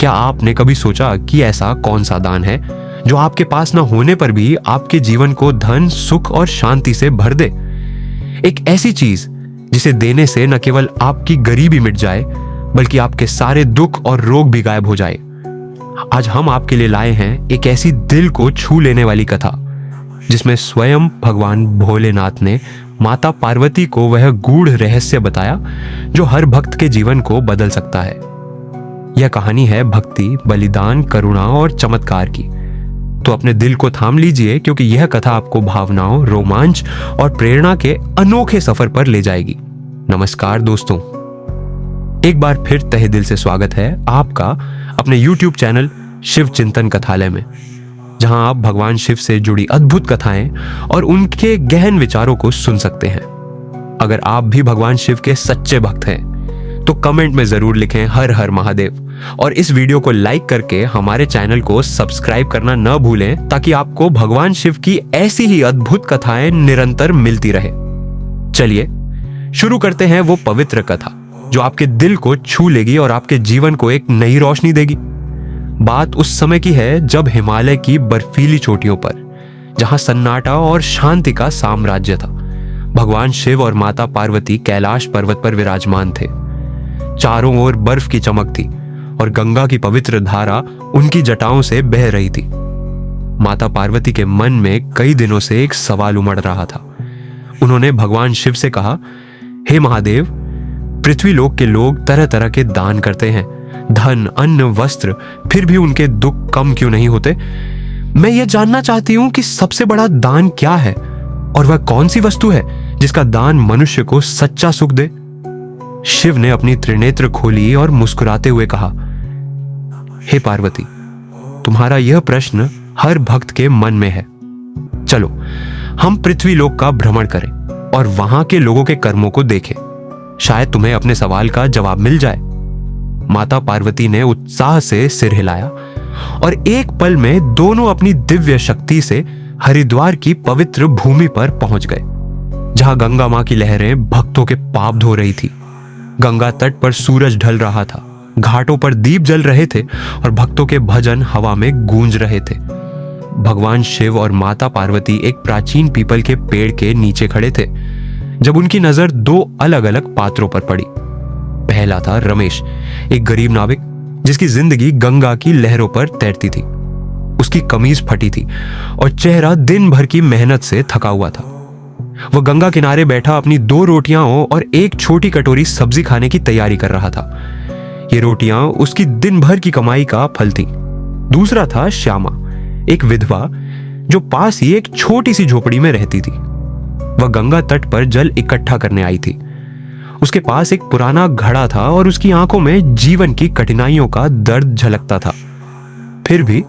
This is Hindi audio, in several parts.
क्या आपने कभी सोचा कि ऐसा कौन सा दान है जो आपके पास न होने पर भी आपके जीवन को धन, सुख और शांति से भर दे? एक ऐसी चीज जिसे देने से न केवल आपकी गरीबी मिट जाए बल्कि आपके सारे दुख और रोग भी गायब हो जाए। आज हम आपके लिए लाए हैं एक ऐसी दिल को छू लेने वाली कथा जिसमें स्वयं भगवान भोलेनाथ ने माता पार्वती को वह गूढ़ रहस्य बताया जो हर भक्त के जीवन को बदल सकता है। यह कहानी है भक्ति, बलिदान, करुणा और चमत्कार की। तो अपने दिल को थाम लीजिए क्योंकि यह कथा आपको भावनाओं, रोमांच और प्रेरणा के अनोखे सफर पर ले जाएगी। नमस्कार दोस्तों, एक बार फिर तहे दिल से स्वागत है आपका अपने YouTube चैनल शिव चिंतन कथालय में, जहां आप भगवान शिव से जुड़ी अद्भुत कथाएं और उनके गहन विचारों को सुन सकते हैं। अगर आप भी भगवान शिव के सच्चे भक्त हैं तो कमेंट में जरूर लिखें हर हर महादेव, और इस वीडियो को लाइक करके हमारे चैनल को सब्सक्राइब करना न भूलें ताकि आपको भगवान शिव की ऐसी ही अद्भुत कथाएं निरंतर मिलती रहे। चलिए शुरू करते हैं वो पवित्र कथा जो आपके दिल को छू लेगी और आपके जीवन को एक नई रोशनी देगी। बात उस समय की है जब हिमालय की बर्फीली चोटियों पर, जहां सन्नाटा और शांति का साम्राज्य था, भगवान शिव और माता पार्वती कैलाश पर्वत पर विराजमान थे। चारों ओर बर्फ की चमक थी और गंगा की पवित्र धारा उनकी जटाओं से बह रही थी। माता पार्वती के मन में कई दिनों से एक सवाल उमड़ रहा था। उन्होंने भगवान शिव से कहा, हे महादेव, पृथ्वी लोक के लोग तरह तरह के दान करते हैं, धन, अन्न, वस्त्र, फिर भी उनके दुख कम क्यों नहीं होते? मैं ये जानना चाहती हूं कि सबसे बड़ा दान क्या है और वह कौन सी वस्तु है जिसका दान मनुष्य को सच्चा सुख दे? शिव ने अपनी त्रिनेत्र खोली और मुस्कुराते हुए कहा, हे पार्वती, तुम्हारा यह प्रश्न हर भक्त के मन में है। चलो हम पृथ्वी लोक का भ्रमण करें और वहां के लोगों के कर्मों को देखें। शायद तुम्हें अपने सवाल का जवाब मिल जाए। माता पार्वती ने उत्साह से सिर हिलाया और एक पल में दोनों अपनी दिव्य शक्ति से हरिद्वार की पवित्र भूमि पर पहुंच गए, जहां गंगा मां की लहरें भक्तों के पाप धो रही थी। गंगा तट पर सूरज ढल रहा था, घाटों पर दीप जल रहे थे और भक्तों के भजन हवा में गूंज रहे थे। भगवान शिव और माता पार्वती एक प्राचीन पीपल के पेड़ के नीचे खड़े थे जब उनकी नजर दो अलग अलग पात्रों पर पड़ी। पहला था रमेश, एक गरीब नाविक जिसकी जिंदगी गंगा की लहरों पर तैरती थी। उसकी कमीज फटी थी और चेहरा दिन भर की मेहनत से थका हुआ था। वह गंगा किनारे बैठा अपनी 2 रोटियां और एक छोटी कटोरी सब्जी खाने की तैयारी कर रहा था। ये रोटियां उसकी दिन भर की कमाई का फल थी। दूसरा था श्यामा, एक विधवा जो पास ही एक छोटी सी झोपड़ी में रहती थी। वह गंगा तट पर जल इकट्ठा करने आई थी। उसके पास एक पुराना घड़ा था और उसकी आंखों में जीवन की कठिनाइयों का दर्द झलकता था। फिर भी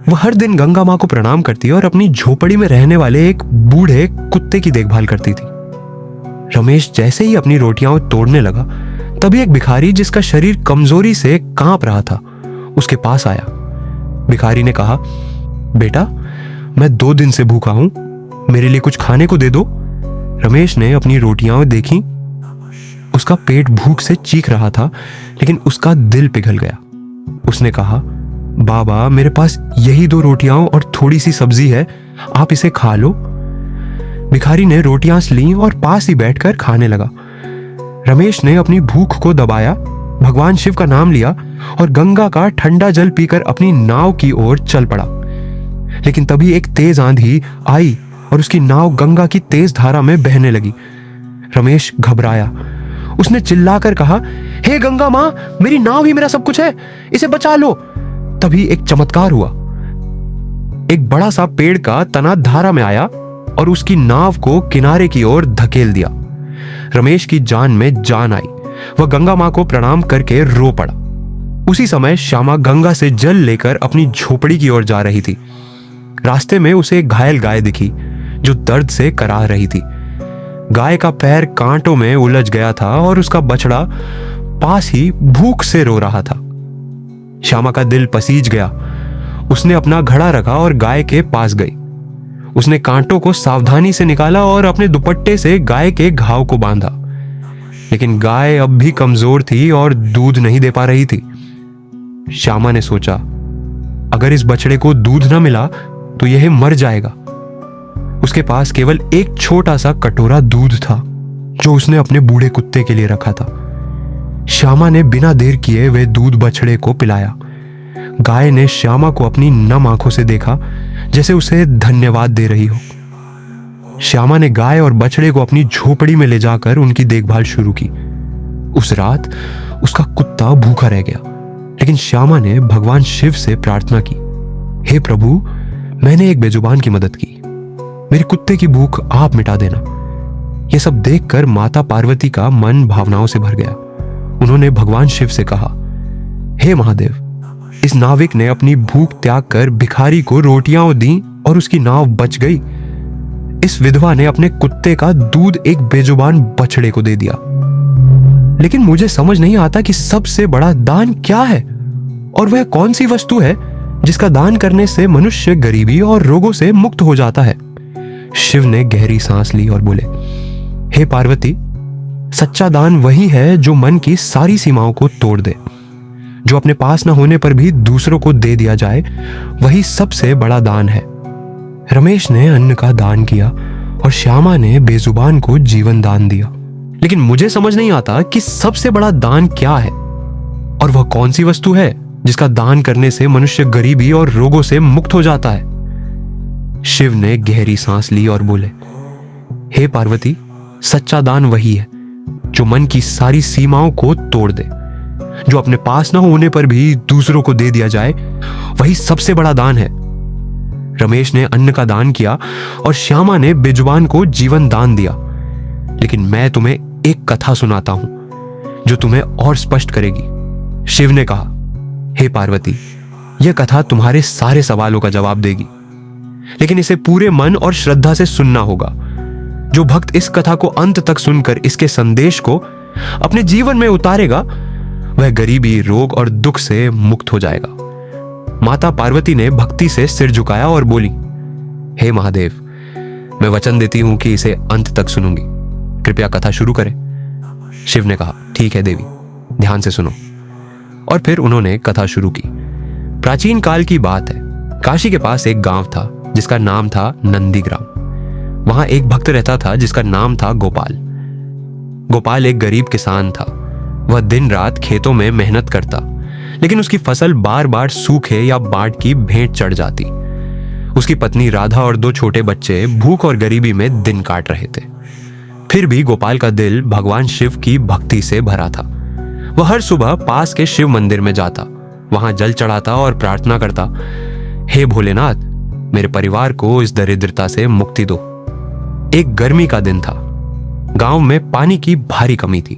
वह हर दिन गंगा मां को प्रणाम करती और अपनी झोपड़ी में रहने वाले एक बूढ़े कुत्ते की देखभाल करती थी। रमेश जैसे ही अपनी रोटियां तोड़ने लगा, तभी एक भिखारी जिसका शरीर कमजोरी से कांप रहा था उसके पास आया। भिखारी ने कहा, बेटा, मैं 2 दिन से भूखा हूं, मेरे लिए कुछ खाने को दे दो। रमेश ने अपनी रोटियां देखी। उसका पेट भूख से चीख रहा था, लेकिन उसका दिल पिघल गया। उसने कहा, बाबा, मेरे पास यही 2 रोटियां और थोड़ी सी सब्जी है, आप इसे खा लो। भिखारी ने रोटियां ली और पास ही बैठकर खाने लगा। रमेश ने अपनी भूख को दबाया, भगवान शिव का नाम लिया और गंगा का ठंडा जल पीकर अपनी नाव की ओर चल पड़ा। लेकिन तभी एक तेज आंधी आई और उसकी नाव गंगा की तेज धारा में बहने लगी। रमेश घबराया। उसने चिल्लाकर कहा, हे गंगा मां, मेरी नाव ही मेरा सब कुछ है, इसे बचा लो। तभी एक चमत्कार हुआ। एक बड़ा सा पेड़ का तना धारा में आया और उसकी नाव को किनारे की ओर धकेल दिया। रमेश की जान में जान आई। वह गंगा मां को प्रणाम करके रो पड़ा। उसी समय श्यामा गंगा से जल लेकर अपनी झोपड़ी की ओर जा रही थी। रास्ते में उसे एक घायल गाय दिखी जो दर्द से कराह रही थी। गाय का पैर कांटों में उलझ गया था और उसका बछड़ा पास ही भूख से रो रहा था। श्यामा का दिल पसीज गया। उसने अपना घड़ा रखा और गाय के पास गई। उसने कांटों को सावधानी से निकाला और अपने दुपट्टे से गाय के घाव को बांधा, लेकिन गाय अब भी कमजोर थी और दूध नहीं दे पा रही थी। श्यामा ने सोचा, अगर इस बछड़े को दूध न मिला तो यह मर जाएगा। उसके पास केवल एक छोटा सा कटोरा दूध था जो उसने अपने बूढ़े कुत्ते के लिए रखा था। श्यामा ने बिना देर किए वह दूध बछड़े को पिलाया। गाय ने श्यामा को अपनी नम आंखों से देखा, जैसे उसे धन्यवाद दे रही हो। श्यामा ने गाय और बछड़े को अपनी झोपड़ी में ले जाकर उनकी देखभाल शुरू की। उस रात उसका कुत्ता भूखा रह गया, लेकिन श्यामा ने भगवान शिव से प्रार्थना की, हे प्रभु, मैंने एक बेजुबान की मदद की, मेरे कुत्ते की भूख आप मिटा देना। यह सब देखकर माता पार्वती का मन भावनाओं से भर गया। उन्होंने भगवान शिव से कहा, हे महादेव, इस नाविक ने अपनी भूख त्याग कर भिखारी को रोटियां दी और उसकी नाव बच गई। इस विधवा ने अपने कुत्ते का दूध एक बेजुबान बछड़े को दे दिया। लेकिन मुझे समझ नहीं आता कि सबसे बड़ा दान क्या है और वह कौन सी वस्तु है जिसका दान करने से मनुष्य गरीबी और रोगों से मुक्त हो जाता है। शिव ने गहरी सांस ली और बोले, हे पार्वती, सच्चा दान वही है जो मन की सारी सीमाओं को तोड़ दे। जो अपने पास न होने पर भी दूसरों को दे दिया जाए, वही सबसे बड़ा दान है। रमेश ने अन्न का दान किया और श्यामा ने बेजुबान को जीवन दान दिया। लेकिन मुझे समझ नहीं आता कि सबसे बड़ा दान क्या है और वह कौन सी वस्तु है जिसका दान करने से मनुष्य गरीबी और रोगों से मुक्त हो जाता है। शिव ने गहरी सांस ली और बोले, हे पार्वती, सच्चा दान वही है जो मन की सारी सीमाओं को तोड़ दे। जो अपने पास न होने पर भी दूसरों को दे दिया जाए, वही सबसे बड़ा दान है। रमेश ने अन्न का दान किया और श्यामा ने बेजुबान को जीवन दान दिया। लेकिन मैं तुम्हें एक कथा सुनाता हूं जो तुम्हें और स्पष्ट करेगी। शिव ने कहा, हे पार्वती, यह कथा तुम्हारे सारे सवालों का जवाब देगी, लेकिन इसे पूरे मन और श्रद्धा से सुनना होगा। जो भक्त इस कथा को अंत तक सुनकर इसके संदेश को अपने जीवन में उतारेगा, वह गरीबी, रोग और दुख से मुक्त हो जाएगा। माता पार्वती ने भक्ति से सिर झुकाया और बोली, हे महादेव, मैं वचन देती हूं कि इसे अंत तक सुनूंगी। कृपया कथा शुरू करें। शिव ने कहा, ठीक है देवी, ध्यान से सुनो। और फिर उन्होंने कथा शुरू की। प्राचीन काल की बात है। काशी के पास एक गांव था जिसका नाम था नंदीग्राम। वहां एक भक्त रहता था जिसका नाम था गोपाल। गोपाल एक गरीब किसान था। वह दिन रात खेतों में मेहनत करता, लेकिन उसकी फसल बार बार सूखे या बाढ़ की भेंट चढ़ जाती। उसकी पत्नी राधा और 2 छोटे बच्चे भूख और गरीबी में दिन काट रहे थे। फिर भी गोपाल का दिल भगवान शिव की भक्ति से भरा था। वह हर सुबह पास के शिव मंदिर में जाता, वहां जल चढ़ाता और प्रार्थना करता, हे भोलेनाथ, मेरे परिवार को इस दरिद्रता से मुक्ति दो। एक गर्मी का दिन था। गांव में पानी की भारी कमी थी।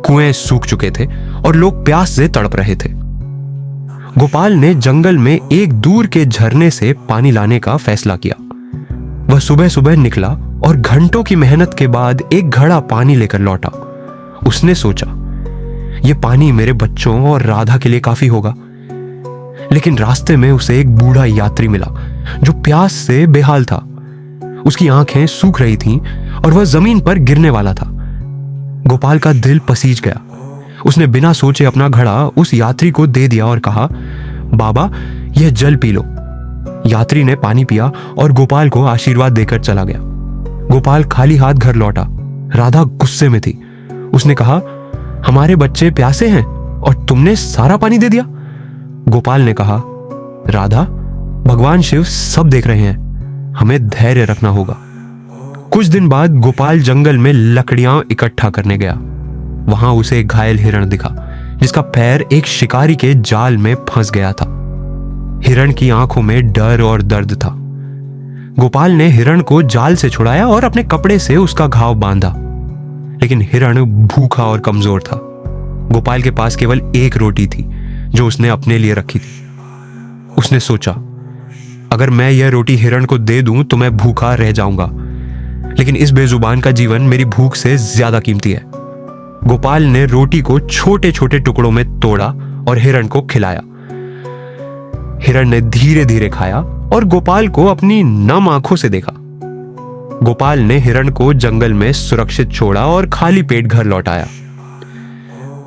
कुएं सूख चुके थे और लोग प्यास से तड़प रहे थे। गोपाल ने जंगल में एक दूर के झरने से पानी लाने का फैसला किया। वह सुबह सुबह निकला और घंटों की मेहनत के बाद एक घड़ा पानी लेकर लौटा। उसने सोचा, यह पानी मेरे बच्चों और राधा के लिए काफी होगा। लेकिन रास्ते में उसे एक बूढ़ा यात्री मिला जो प्यास से बेहाल था। उसकी आंखें सूख रही थीं और वह जमीन पर गिरने वाला था। गोपाल का दिल पसीज गया। उसने बिना सोचे अपना घड़ा उस यात्री को दे दिया और कहा, बाबा, यह जल पी लो। यात्री ने पानी पिया और गोपाल को आशीर्वाद देकर चला गया। गोपाल खाली हाथ घर लौटा। राधा गुस्से में थी। उसने कहा, हमारे बच्चे प्यासे हैं और तुमने सारा पानी दे दिया। गोपाल ने कहा, राधा, भगवान शिव सब देख रहे हैं, हमें धैर्य रखना होगा। कुछ दिन बाद गोपाल जंगल में लकड़ियां इकट्ठा करने गया। वहां उसे एक घायल हिरण दिखा जिसका पैर एक शिकारी के जाल में फंस गया था। हिरण की आंखों में डर और दर्द था। गोपाल ने हिरण को जाल से छुड़ाया और अपने कपड़े से उसका घाव बांधा, लेकिन हिरण भूखा और कमजोर था। गोपाल के पास केवल एक रोटी थी जो उसने अपने लिए रखी थी। उसने सोचा, अगर मैं यह रोटी हिरण को दे दूं तो मैं भूखा रह जाऊंगा, लेकिन इस बेजुबान का जीवन मेरी भूख से ज्यादा कीमती है। गोपाल ने रोटी को छोटे छोटे टुकड़ों में तोड़ा और हिरण को खिलाया। हिरण ने धीरे धीरे खाया और गोपाल को अपनी नम आंखों से देखा। गोपाल ने हिरण को जंगल में सुरक्षित छोड़ा और खाली पेट घर लौटाया।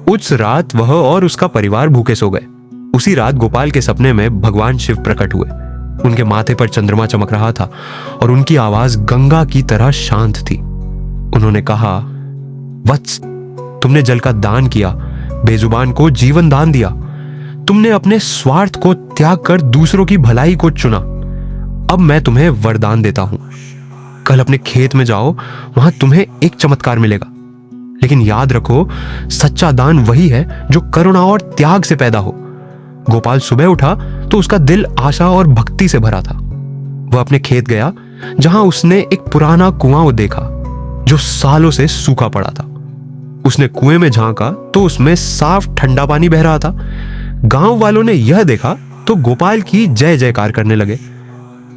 उस रात वह और उसका परिवार भूखे सो गए। उसी रात गोपाल के सपने में भगवान शिव प्रकट हुए। उनके माथे पर चंद्रमा चमक रहा था और उनकी आवाज गंगा की तरह शांत थी। उन्होंने कहा, वत्स, तुमने जल का दान किया, बेजुबान को जीवन दान दिया, तुमने अपने स्वार्थ को त्याग कर दूसरों की भलाई को चुना। अब मैं तुम्हें वरदान देता हूं, कल अपने खेत में जाओ, वहां तुम्हें एक चमत्कार मिलेगा। लेकिन याद रखो, सच्चा दान वही है जो करुणा और त्याग से पैदा हो। गोपाल सुबह उठा तो उसका दिल आशा और भक्ति से भरा था। वह अपने खेत गया, जहां उसने एक पुराना कुआं देखा जो सालों से सूखा पड़ा था। उसने कुएं में झांका तो उसमें साफ ठंडा पानी बह रहा था। गांव वालों ने यह देखा तो गोपाल की जय जयकार करने लगे।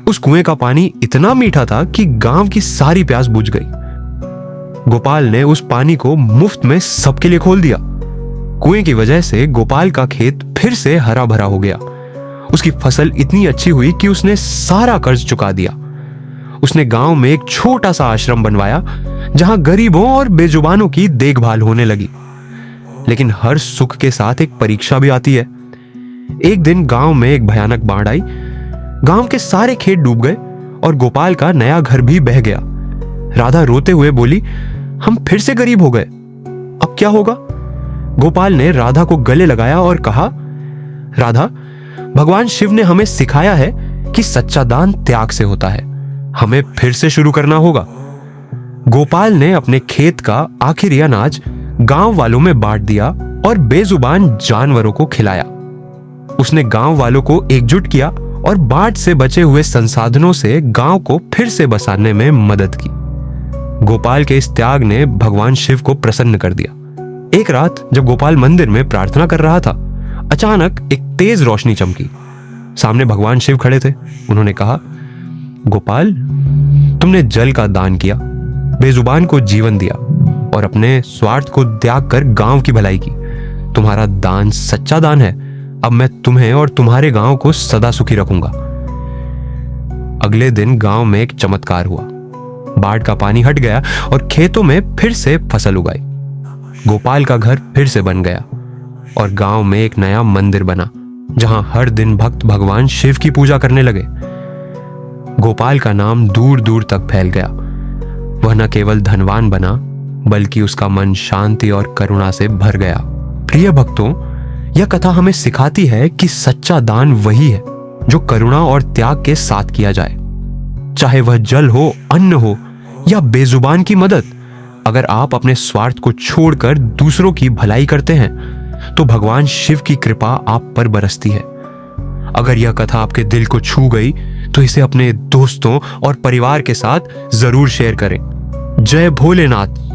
उस कुएं का पानी इतना मीठा था कि गांव की सारी प्यास बुझ गई। गोपाल ने उस पानी को मुफ्त में सबके लिए खोल दिया। कुएं की वजह से गोपाल का खेत फिर से हरा भरा हो गया। उसकी फसल इतनी अच्छी हुई कि उसने सारा कर्ज चुका दिया। उसने गांव में एक छोटा सा आश्रम बनवाया जहां गरीबों और बेजुबानों की देखभाल होने लगी। लेकिन हर सुख के साथ एक परीक्षा भी आती है। एक दिन गांव में एक भयानक बाढ़ आई। गांव के सारे खेत डूब गए और गोपाल का नया घर भी बह गया। राधा रोते हुए बोली, हम फिर से गरीब हो गए, अब क्या होगा? गोपाल ने राधा को गले लगाया और कहा, राधा, भगवान शिव ने हमें सिखाया है कि सच्चा दान त्याग से होता है। हमें फिर से शुरू करना होगा। गोपाल ने अपने खेत का आखिरी अनाज गांव वालों में बांट दिया और बेजुबान जानवरों को खिलाया। उसने गांव वालों को एकजुट किया और बाढ़ से बचे हुए संसाधनों से गांव को फिर से बसाने में मदद की। गोपाल के इस त्याग ने भगवान शिव को प्रसन्न कर दिया। एक रात जब गोपाल मंदिर में प्रार्थना कर रहा था, अचानक एक तेज रोशनी चमकी। सामने भगवान शिव खड़े थे। उन्होंने कहा, गोपाल, तुमने जल का दान किया, बेजुबान को जीवन दिया और अपने स्वार्थ को त्याग कर गांव की भलाई की। तुम्हारा दान सच्चा दान है। अब मैं तुम्हें और तुम्हारे गांव को सदा सुखी रखूंगा। अगले दिन गांव में एक चमत्कार हुआ। बाढ़ का पानी हट गया और खेतों में फिर से फसल उगाई। गोपाल का घर फिर से बन गया और गांव में एक नया मंदिर बना जहां हर दिन भक्त भगवान शिव की पूजा करने लगे। गोपाल का नाम दूर दूर तक फैल गया। वह न केवल धनवान बना, बल्कि उसका मन शांति और करुणा से भर गया। प्रिय भक्तों, यह कथा हमें सिखाती है कि सच्चा दान वही है जो करुणा और त्याग के साथ किया जाए। चाहे वह जल हो, अन्न हो या बेजुबान की मदद। अगर आप अपने स्वार्थ को छोड़कर दूसरों की भलाई करते हैं तो भगवान शिव की कृपा आप पर बरसती है। अगर यह कथा आपके दिल को छू गई तो इसे अपने दोस्तों और परिवार के साथ जरूर शेयर करें। जय भोलेनाथ।